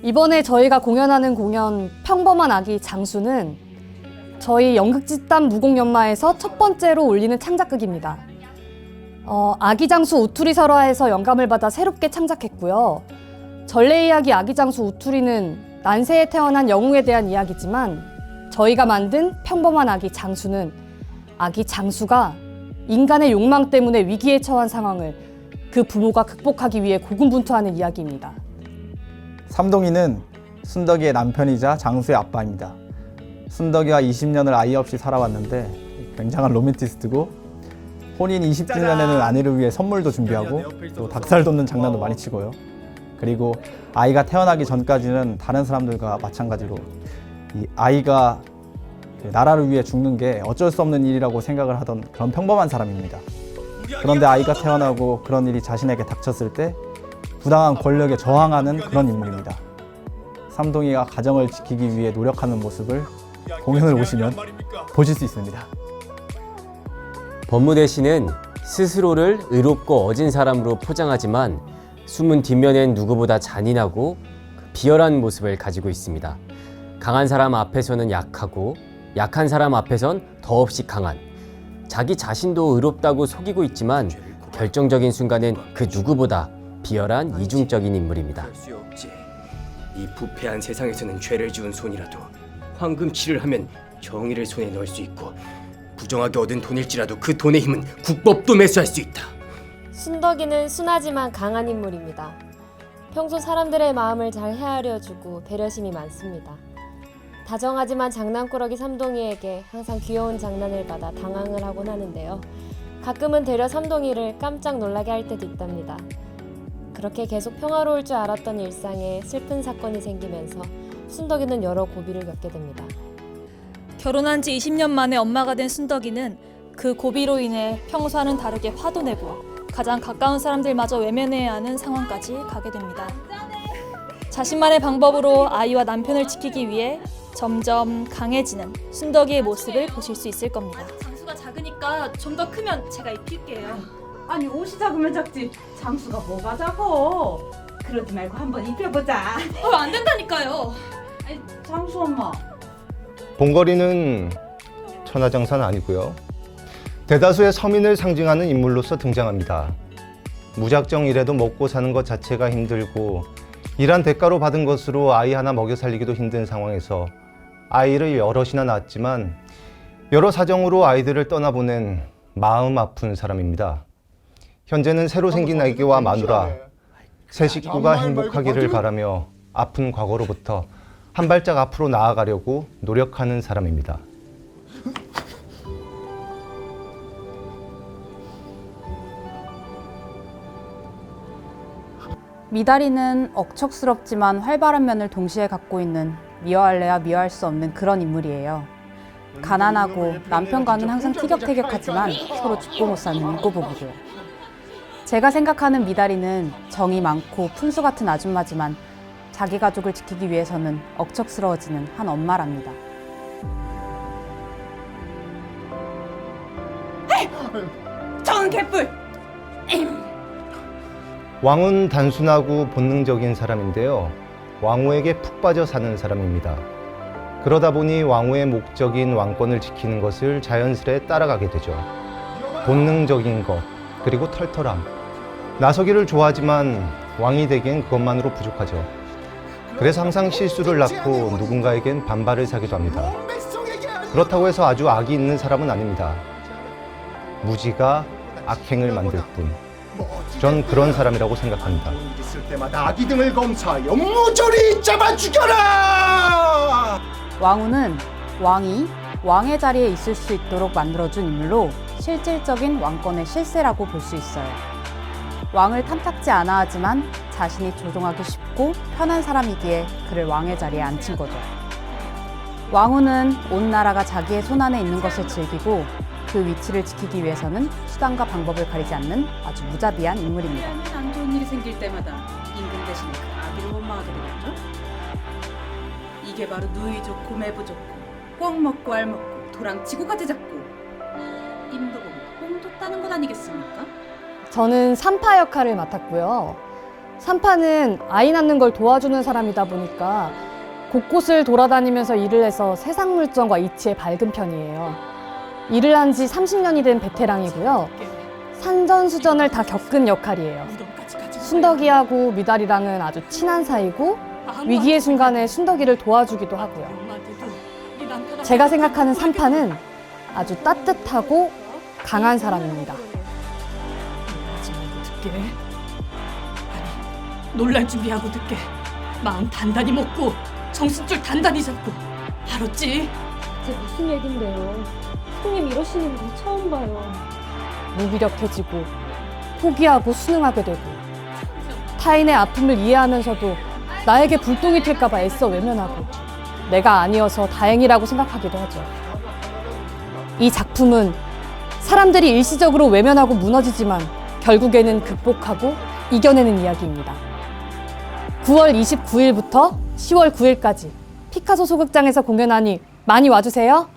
이번에 저희가 공연하는 공연 평범한 아기 장수는 저희 연극집단 무공연마에서 첫 번째로 올리는 창작극입니다. 아기 장수 우투리 설화에서 영감을 받아 새롭게 창작했고요. 전래 이야기 아기 장수 우투리는 난세에 태어난 영웅에 대한 이야기지만 저희가 만든 평범한 아기 장수는 아기 장수가 인간의 욕망 때문에 위기에 처한 상황을 그 부모가 극복하기 위해 고군분투하는 이야기입니다. 삼동이는 순덕이의 남편이자 장수의 아빠입니다. 순덕이와 20년을 아이 없이 살아왔는데 굉장한 로맨티스트고 혼인 20주년에는 아내를 위해 선물도 준비하고 또 닭살 돋는 장난도 많이 치고요. 그리고 아이가 태어나기 전까지는 다른 사람들과 마찬가지로 이 아이가 나라를 위해 죽는 게 어쩔 수 없는 일이라고 생각을 하던 그런 평범한 사람입니다. 그런데 아이가 태어나고 그런 일이 자신에게 닥쳤을 때 부당한 권력에 저항하는 그런 인물입니다. 삼동이가 가정을 지키기 위해 노력하는 모습을 공연을 오시면 보실 수 있습니다. 법무대 씨는 스스로를 의롭고 어진 사람으로 포장하지만 숨은 뒷면엔 누구보다 잔인하고 비열한 모습을 가지고 있습니다. 강한 사람 앞에서는 약하고 약한 사람 앞에선 더없이 강한, 자기 자신도 의롭다고 속이고 있지만 결정적인 순간엔 그 누구보다 비열한 이중적인 인물입니다. 이 부패한 세상에서는 죄를 지은 손이라도 황금칠을 하면 정의를 손에 넣을 수 있고 부정하게 얻은 돈일지라도 그 돈의 힘은 국법도 매수할 수 있다. 순덕이는 순하지만 강한 인물입니다. 평소 사람들의 마음을 잘 헤아려주고 배려심이 많습니다. 다정하지만 장난꾸러기 삼동이에게 항상 귀여운 장난을 받아 당황을 하곤 하는데요. 가끔은 되려 삼동이를 깜짝 놀라게 할 때도 있답니다. 그렇게 계속 평화로울 줄 알았던 일상에 슬픈 사건이 생기면서 순덕이는 여러 고비를 겪게 됩니다. 결혼한 지 20년 만에 엄마가 된 순덕이는 그 고비로 인해 평소와는 다르게 화도 내고 가장 가까운 사람들마저 외면해야 하는 상황까지 가게 됩니다. 자신만의 방법으로 아이와 남편을 지키기 위해 점점 강해지는 순덕이의 모습을 보실 수 있을 겁니다. 장수가 작으니까 좀 더 크면 제가 입힐게요. 아니 옷이 작으면 작지 장수가 뭐가 작어. 그러지 말고 한번 입혀보자. 안 된다니까요. 아니, 장수 엄마. 봉거리는 천하장사는 아니고요. 대다수의 서민을 상징하는 인물로서 등장합니다. 무작정 일해도 먹고 사는 것 자체가 힘들고 일한 대가로 받은 것으로 아이 하나 먹여 살리기도 힘든 상황에서 아이를 여럿이나 낳았지만 여러 사정으로 아이들을 떠나보낸 마음 아픈 사람입니다. 현재는 새로 생긴 아기와 마누라, 새 식구가 행복하기를 바라며 아픈 과거로부터 한 발짝 앞으로 나아가려고 노력하는 사람입니다. 미다리는 억척스럽지만 활발한 면을 동시에 갖고 있는 미워할래야 미워할 수 없는 그런 인물이에요. 가난하고 남편과는 항상 티격태격하지만 서로 죽고 못 사는 인고 부부고요. 제가 생각하는 미다리는 정이 많고 푼수 같은 아줌마지만 자기 가족을 지키기 위해서는 억척스러워지는 한 엄마랍니다. 저는 개뿔. 왕은 단순하고 본능적인 사람인데요. 왕후에게 푹 빠져 사는 사람입니다. 그러다 보니 왕후의 목적인 왕권을 지키는 것을 자연스레 따라가게 되죠. 본능적인 것, 그리고 털털함. 나서기를 좋아하지만 왕이 되기엔 그것만으로 부족하죠. 그래서 항상 실수를 낳고 누군가에겐 반발을 사기도 합니다. 그렇다고 해서 아주 악이 있는 사람은 아닙니다. 무지가 악행을 만들 뿐. 전 그런 사람이라고 생각합니다. 있을 때마다 아기 등을 검사하여 모조리 잡아 죽여라! 왕후는 왕이 왕의 자리에 있을 수 있도록 만들어준 인물로 실질적인 왕권의 실세라고 볼 수 있어요. 왕을 탐탁지 않아 하지만 자신이 조종하기 쉽고 편한 사람이기에 그를 왕의 자리에 앉힌 거죠. 왕후는 온 나라가 자기의 손안에 있는 것을 즐기고 그 위치를 지키기 위해서는 수단과 방법을 가리지 않는 아주 무자비한 인물입니다. 안 좋은 일이 생길 때마다 임금 대신에 그 아기를 원망하게 되겠죠? 이게 바로 누이 좋고 매부 좋고 꽉 먹고 알 먹고 도랑 지구까지 잡고 임도 보고 뽕 줬다는 것 아니겠습니까? 저는 산파 역할을 맡았고요. 산파는 아이 낳는 걸 도와주는 사람이다 보니까 곳곳을 돌아다니면서 일을 해서 세상 물정과 이치에 밝은 편이에요. 일을 한 지 30년이 된 베테랑이고요. 산전수전을 다 겪은 역할이에요. 순덕이하고 미달이랑은 아주 친한 사이고 위기의 순간에 순덕이를 도와주기도 하고요. 제가 생각하는 산파는 아주 따뜻하고 강한 사람입니다. 듣게. 아니, 놀랄 준비하고 듣게. 마음 단단히 먹고 정신줄 단단히 잡고. 알았지? 제 무슨 얘긴데요. 손님 이러시는 분 처음 봐요. 무기력해지고 포기하고 순응하게 되고 타인의 아픔을 이해하면서도 나에게 불똥이 튈까봐 애써 외면하고 내가 아니어서 다행이라고 생각하기도 하죠. 이 작품은 사람들이 일시적으로 외면하고 무너지지만 결국에는 극복하고 이겨내는 이야기입니다. 9월 29일부터 10월 9일까지 피카소 소극장에서 공연하니 많이 와주세요.